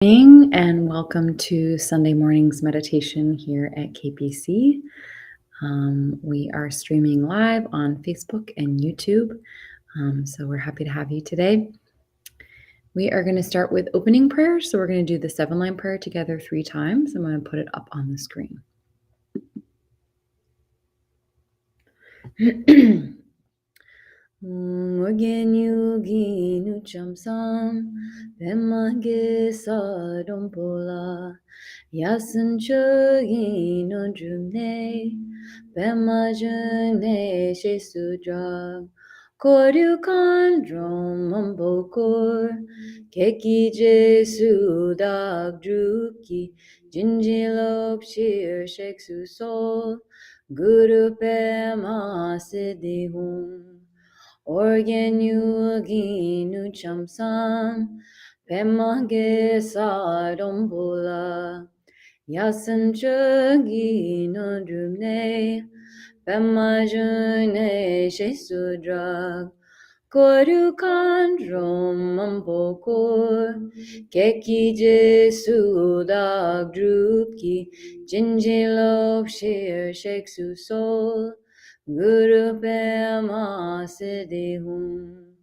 Morning and welcome to Sunday morning's meditation here at KPC. We are streaming live on Facebook and YouTube, so we're happy to have you today. We are going to start with opening prayer, so we're going to do the 7-line prayer together 3 times. I'm going to put it up on the screen. Orgenyu ginu chamsam Pemage sadompola Yasan chugino jumne Pemajune shesudra Koryu kandrom mambokur Keki jesu dag druki Jinjilop shir sheksu sol Guru pema siddhihum Orgenyu ginu chamsam Pemage sadombola Yasan chugino drumne Pemajune shesudra Koru kandrom mampokur Keki jesu dag druki Jinjilop shir sheksu sol Guru Pema Siddhihum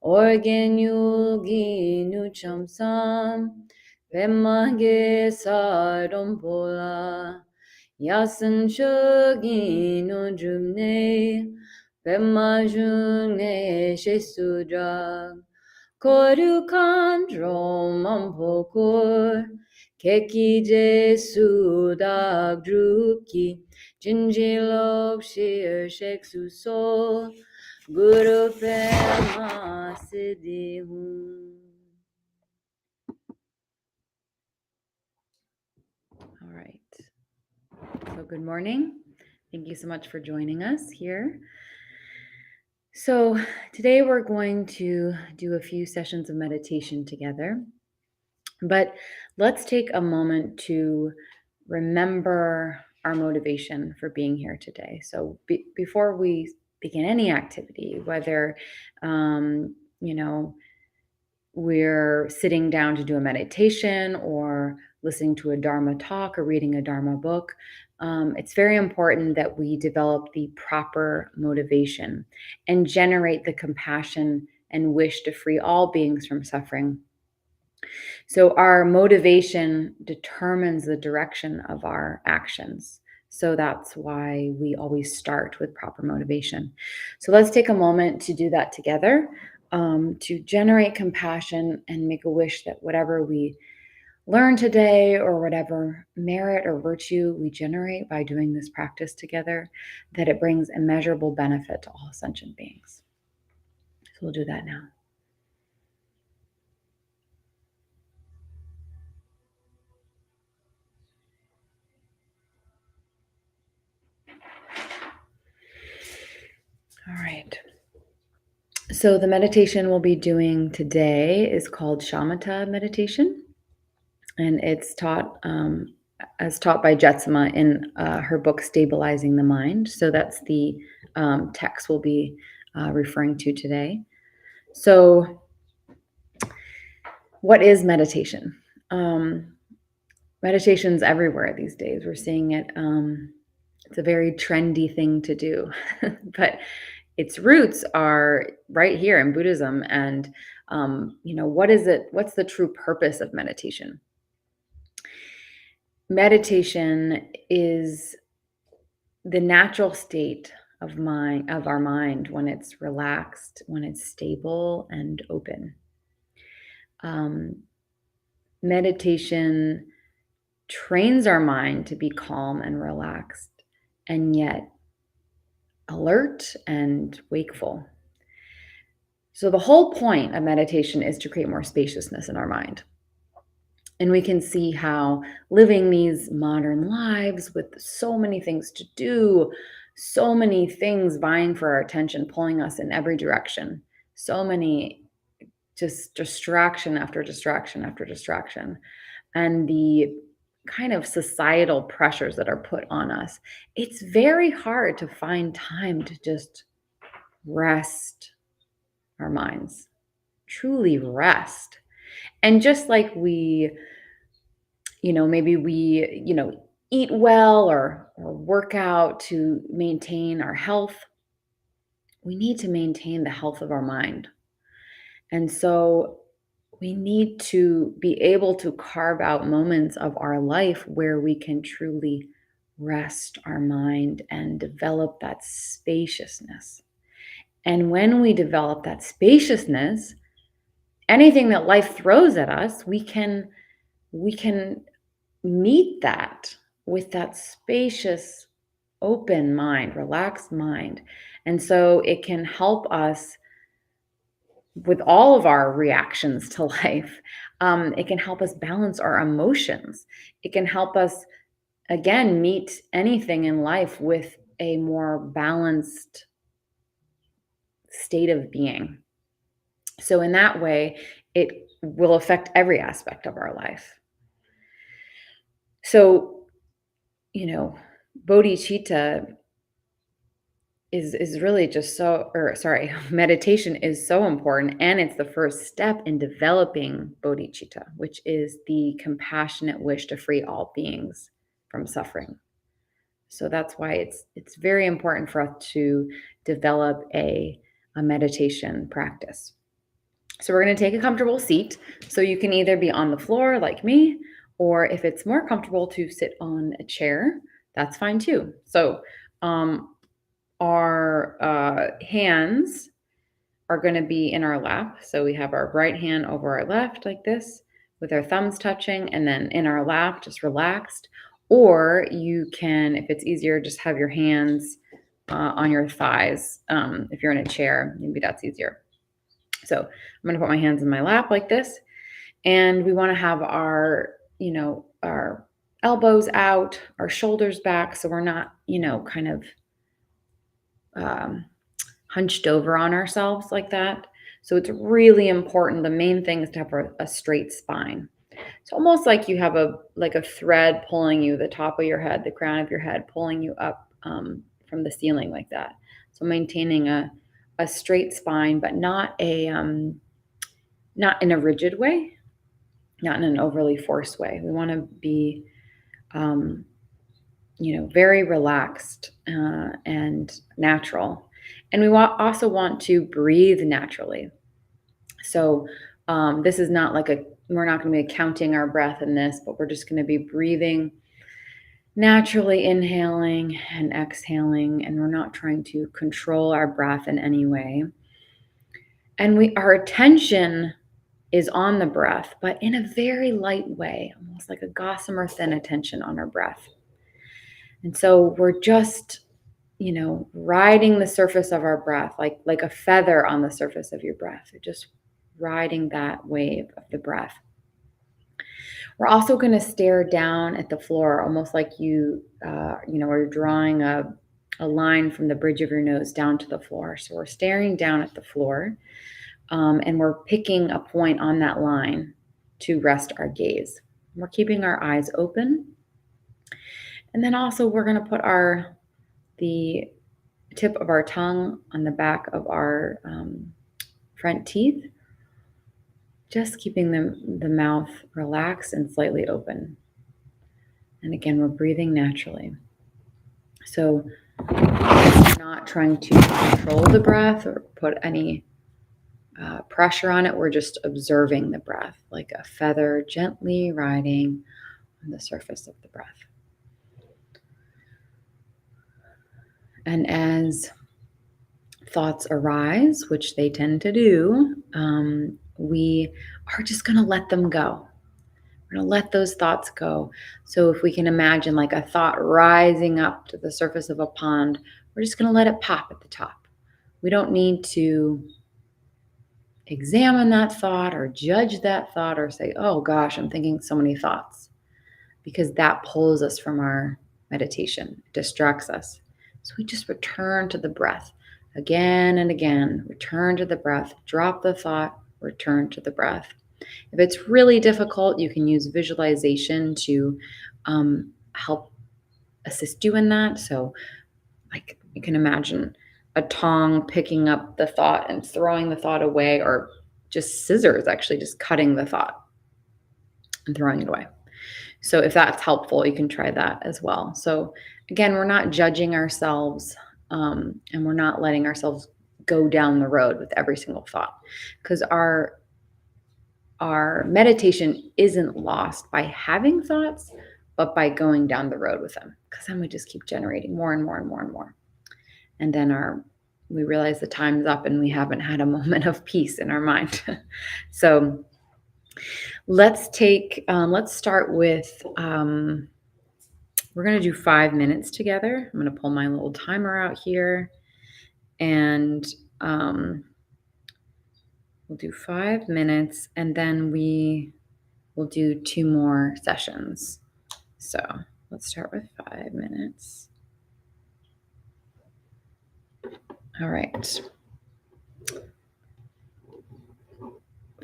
Orgenyu ginu chamsam Pemage sadompola Yasan chugino drumne Pemajune shesudra Koru kandro mampokur Keki jesu dag druki Jinjilop shir sheksu sol Guru Pema siddhihum. All right. So good morning. Thank you so much for joining us here. So today we're going to do a few sessions of meditation together, but let's take a moment to remember our motivation for being here today. So before we begin any activity, whether, we're sitting down to do a meditation or listening to a Dharma talk or reading a Dharma book, it's very important that we develop the proper motivation and generate the compassion and wish to free all beings from suffering. So our motivation determines the direction of our actions. So that's why we always start with proper motivation. So let's take a moment to do that together, to generate compassion and make a wish that whatever we learn today or whatever merit or virtue we generate by doing this practice together, that it brings immeasurable benefit to all sentient beings. So we'll do that now. All right. So the meditation we'll be doing today is called Shamatha meditation, and it's taught as taught by Jetsama in her book Stabilizing the Mind. So that's the text we'll be referring to today. So what is meditation? Meditation's everywhere these days. We're seeing it. It's a very trendy thing to do, but its roots are right here in Buddhism. And, what is it? What's the true purpose of meditation? Meditation is the natural state of our mind when it's relaxed, when it's stable and open. Meditation trains our mind to be calm and relaxed, and yet alert and wakeful. So the whole point of meditation is to create more spaciousness in our mind. And we can see how living these modern lives with so many things to do, so many things vying for our attention, pulling us in every direction, so many just distraction after distraction after distraction, and the kind of societal pressures that are put on us, it's very hard to find time to just rest our minds, truly rest. And just like we maybe we, eat well or work out to maintain our health. We need to maintain the health of our mind. And so we need to be able to carve out moments of our life where we can truly rest our mind and develop that spaciousness. And when we develop that spaciousness, anything that life throws at us, we can meet that with that spacious, open mind, relaxed mind. And so it can help us with all of our reactions to life. It can help us balance our emotions. It can help us, again, meet anything in life with a more balanced state of being. So, in that way, it will affect every aspect of our life. So, you know, bodhicitta is really just meditation is so important, and it's the first step in developing bodhicitta, which is the compassionate wish to free all beings from suffering. So that's why it's very important for us to develop a meditation practice. So we're going to take a comfortable seat. So you can either be on the floor like me, or if it's more comfortable to sit on a chair, that's fine too. So our hands are going to be in our lap. So we have our right hand over our left like this with our thumbs touching, and then in our lap, just relaxed. Or you can, if it's easier, just have your hands on your thighs. If you're in a chair, maybe that's easier. So I'm going to put my hands in my lap like this. And we want to have our elbows out, our shoulders back. So we're not, kind of hunched over on ourselves like that. So it's really important. The main thing is to have a straight spine. It's almost like you have a thread pulling you, the top of your head, the crown of your head, pulling you up from the ceiling like that. So maintaining a straight spine, but not in a rigid way, not in an overly forced way. We want to be, very relaxed and natural. And we also want to breathe naturally. So this is not we're not going to be counting our breath in this, but we're just going to be breathing naturally, inhaling and exhaling, and we're not trying to control our breath in any way. And our attention is on the breath, but in a very light way, almost like a gossamer thin attention on our breath. And so we're just, riding the surface of our breath, like a feather on the surface of your breath. You're just riding that wave of the breath. We're also going to stare down at the floor, almost like are drawing a line from the bridge of your nose down to the floor. So we're staring down at the floor, and we're picking a point on that line to rest our gaze. We're keeping our eyes open. And then also we're going to put the tip of our tongue on the back of our front teeth, just keeping the mouth relaxed and slightly open. And again, we're breathing naturally. So we're not trying to control the breath or put any pressure on it. We're just observing the breath like a feather gently riding on the surface of the breath. And as thoughts arise, which they tend to do, we are just going to let them go. We're going to let those thoughts go. So if we can imagine like a thought rising up to the surface of a pond, we're just going to let it pop at the top. We don't need to examine that thought or judge that thought or say, oh gosh, I'm thinking so many thoughts, because that pulls us from our meditation, it distracts us. So we just return to the breath again and again, return to the breath, drop the thought, return to the breath. If it's really difficult, you can use visualization to help assist you in that. So like you can imagine a tong picking up the thought and throwing the thought away, or just scissors actually just cutting the thought and throwing it away. So if that's helpful, you can try that as well. So again, we're not judging ourselves, and we're not letting ourselves go down the road with every single thought, because our meditation isn't lost by having thoughts, but by going down the road with them. Because then we just keep generating more and more and more and more. And then we realize the time's up and we haven't had a moment of peace in our mind. So let's start with, we're going to do 5 minutes together. I'm going to pull my little timer out here, and we'll do 5 minutes, and then we will do 2 more sessions. So let's start with 5 minutes. All right.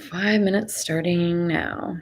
5 minutes starting now.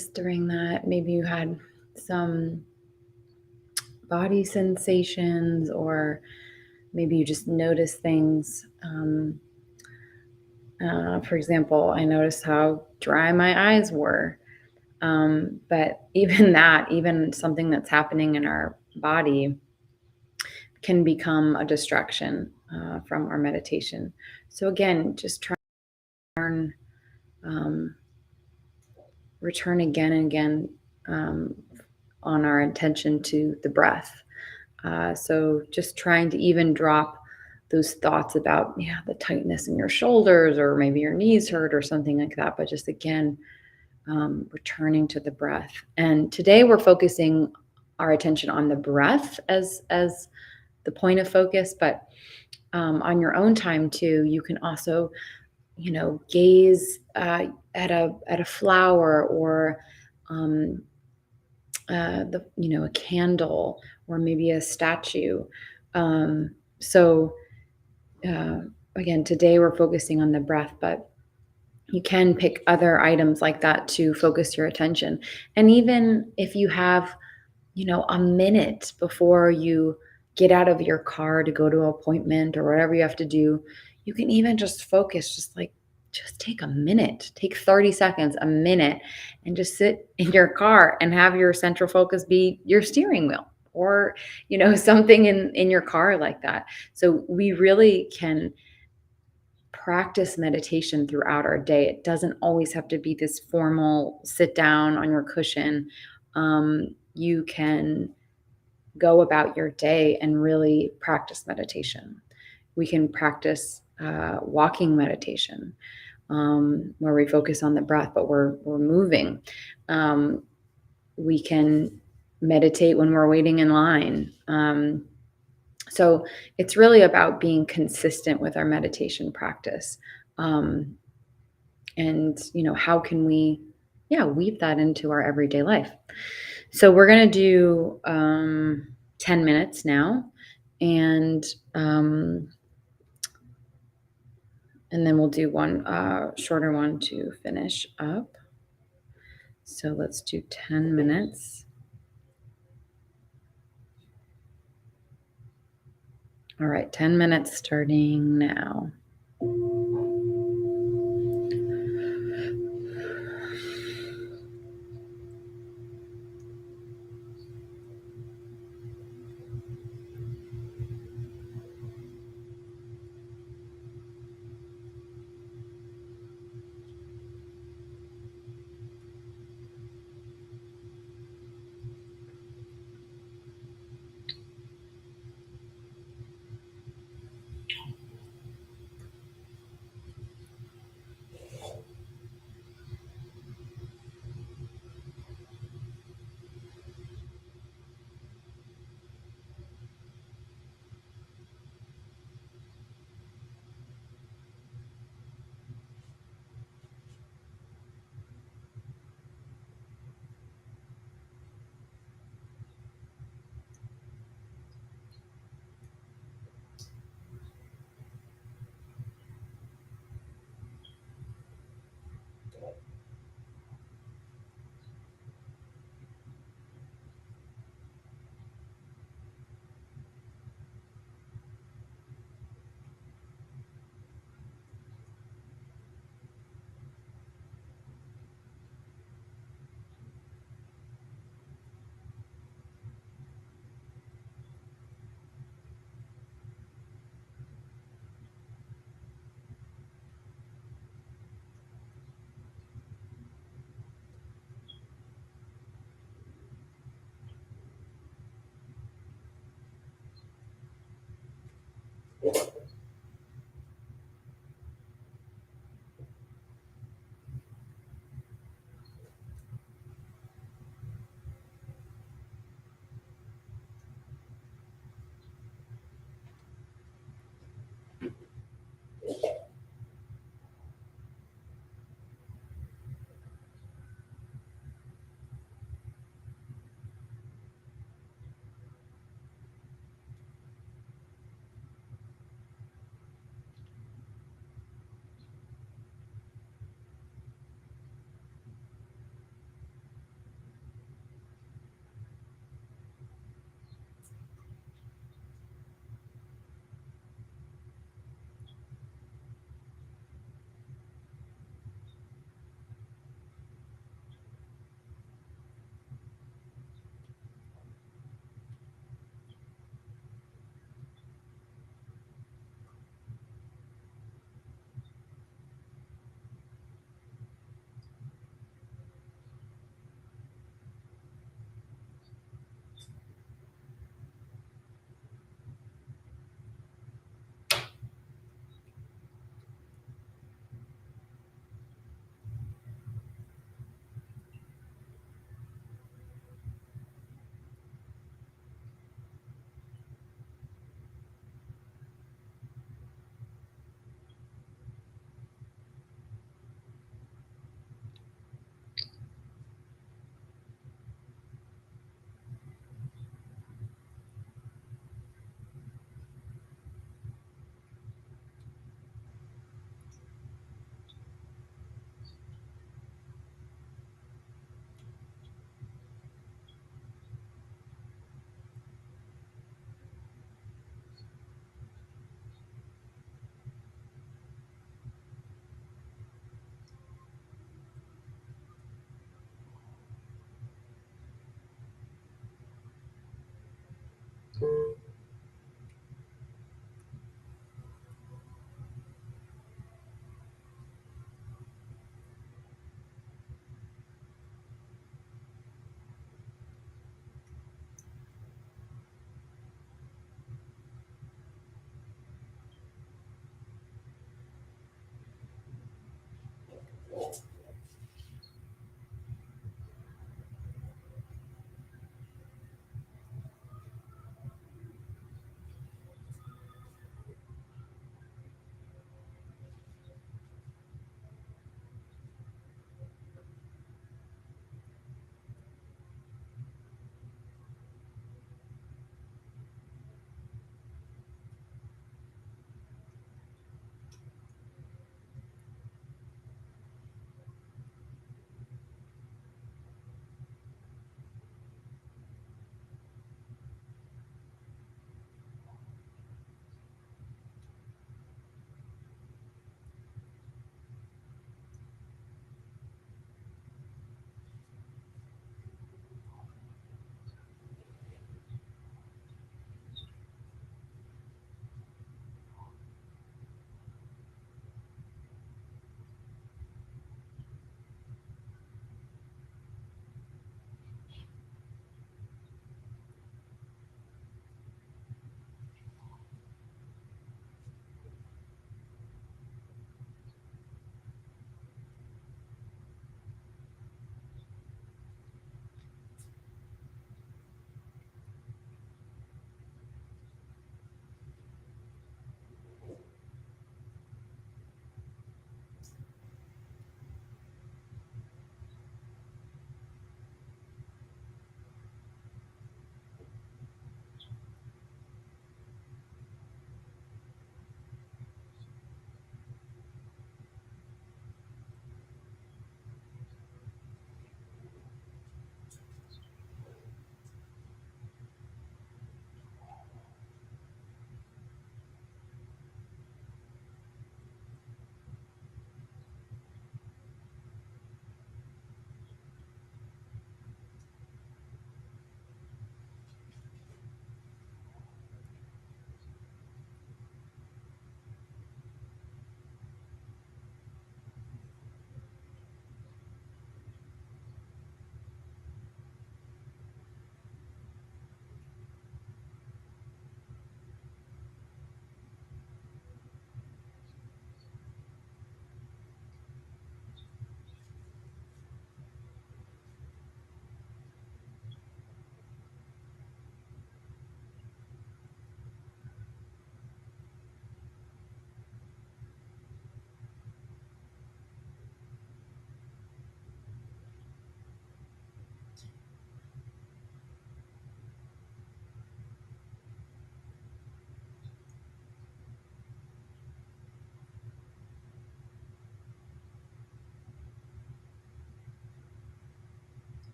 noticed during that? Maybe you had some body sensations, or maybe you just noticed things. For example, I noticed how dry my eyes were. But even that, even something that's happening in our body, can become a distraction from our meditation. So again, just try and um, return again and again um, on our attention to the breath. So just trying to even drop those thoughts about, yeah, the tightness in your shoulders, or maybe your knees hurt or something like that. But just again, returning to the breath. And today we're focusing our attention on the breath as the point of focus. But on your own time too, you can also, gaze at a flower, or um, a candle, or maybe a statue. So again, today we're focusing on the breath, but you can pick other items like that to focus your attention. And even if you have, a minute before you get out of your car to go to an appointment or whatever you have to do, you can even just focus, just take a minute, take 30 seconds, a minute, and just sit in your car and have your central focus be your steering wheel, or, something in your car like that. So we really can practice meditation throughout our day. It doesn't always have to be this formal sit down on your cushion. You can go about your day and really practice meditation. We can practice walking meditation, where we focus on the breath, but we're moving. We can meditate when we're waiting in line. So it's really about being consistent with our meditation practice. Um, and, how can we, weave that into our everyday life? So we're going to do 10 minutes now, and um, and then we'll do one shorter one to finish up. So let's do 10 minutes. All right, 10 minutes starting now.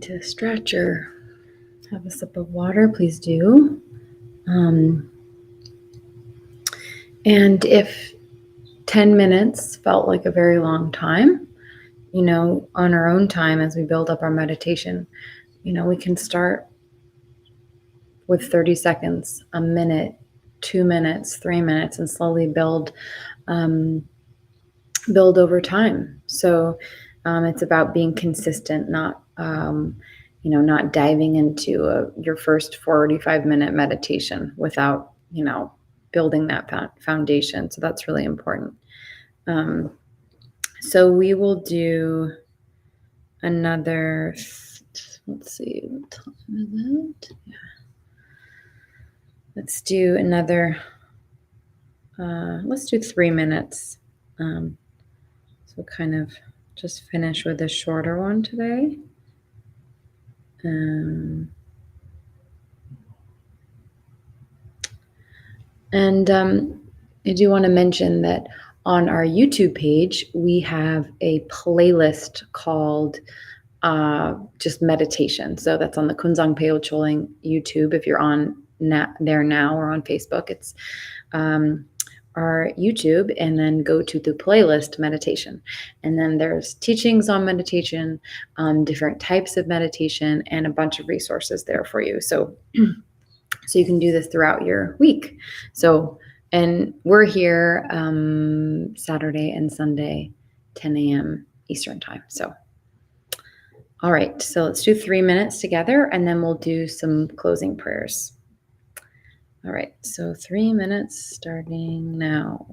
to stretch or have a sip of water, please do. And if 10 minutes felt like a very long time, on our own time as we build up our meditation, we can start with 30 seconds, a minute, 2 minutes, 3 minutes, and slowly build over time. So it's about being consistent, not not diving into your first 45-minute meditation without building that foundation. So that's really important. So we will do another, let's see, what time is it? Yeah. Let's do another, let's do 3 minutes. So kind of just finish with a shorter one today. And I do want to mention that on our YouTube page, we have a playlist called just meditation. So that's on the Kunzang Peo Choling YouTube. If you're on there now or on Facebook, it's our YouTube, and then go to the playlist meditation. And then there's teachings on meditation, different types of meditation, and a bunch of resources there for you. So you can do this throughout your week. So, and we're here Saturday and Sunday, 10 a.m. Eastern time. So, all right. So let's do 3 minutes together, and then we'll do some closing prayers. All right. So 3 minutes starting now.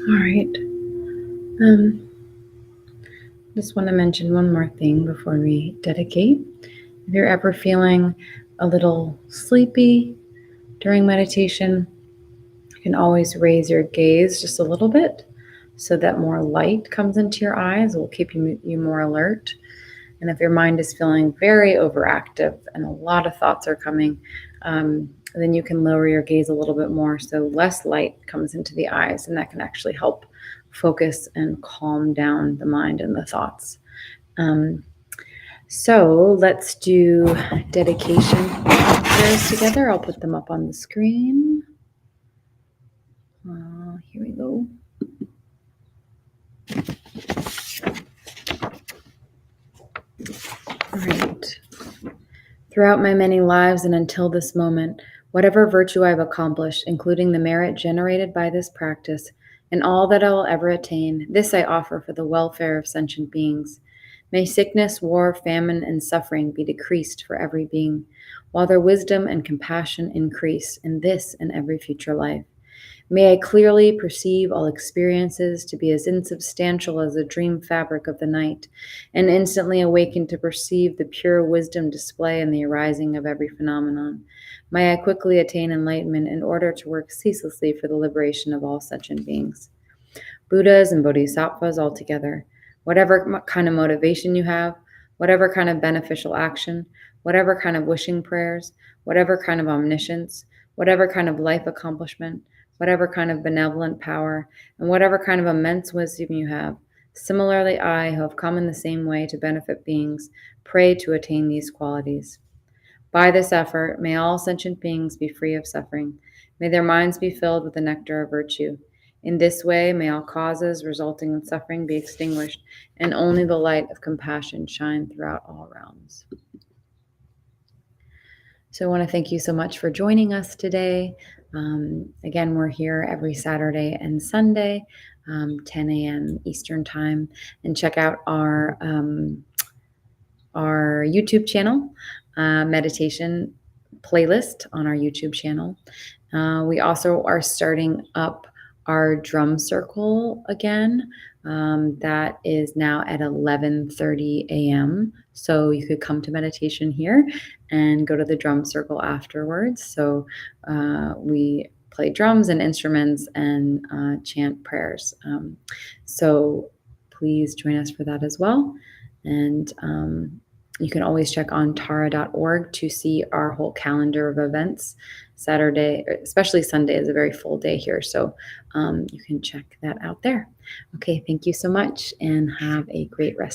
All right. Um, just want to mention one more thing before we dedicate. If you're ever feeling a little sleepy during meditation, you can always raise your gaze just a little bit so that more light comes into your eyes. It will keep you more alert. And if your mind is feeling very overactive and a lot of thoughts are coming, then you can lower your gaze a little bit more so less light comes into the eyes, and that can actually help focus and calm down the mind and the thoughts. So let's do dedication prayers together. I'll put them up on the screen. Here we go. All right. Throughout my many lives and until this moment, whatever virtue I've accomplished, including the merit generated by this practice, and all that I will ever attain, this I offer for the welfare of sentient beings. May sickness, war, famine, and suffering be decreased for every being, while their wisdom and compassion increase in this and every future life. May I clearly perceive all experiences to be as insubstantial as the dream fabric of the night, and instantly awaken to perceive the pure wisdom display in the arising of every phenomenon. May I quickly attain enlightenment in order to work ceaselessly for the liberation of all sentient beings. Buddhas and Bodhisattvas all together. Whatever kind of motivation you have, whatever kind of beneficial action, whatever kind of wishing prayers, whatever kind of omniscience, whatever kind of life accomplishment, whatever kind of benevolent power, and whatever kind of immense wisdom you have. Similarly, I, who have come in the same way to benefit beings, pray to attain these qualities. By this effort, may all sentient beings be free of suffering. May their minds be filled with the nectar of virtue. In this way, may all causes resulting in suffering be extinguished, and only the light of compassion shine throughout all realms. So I want to thank you so much for joining us today. Again, we're here every Saturday and Sunday, 10 a.m. Eastern Time, and check out our YouTube channel, meditation playlist on our YouTube channel. We also are starting up our drum circle again. That is now at 11:30 a.m. So you could come to meditation here and go to the drum circle afterwards. So we play drums and instruments and chant prayers. So please join us for that as well. And you can always check on tara.org to see our whole calendar of events. Saturday, especially Sunday, is a very full day here. So you can check that out there. Okay, thank you so much and have a great rest.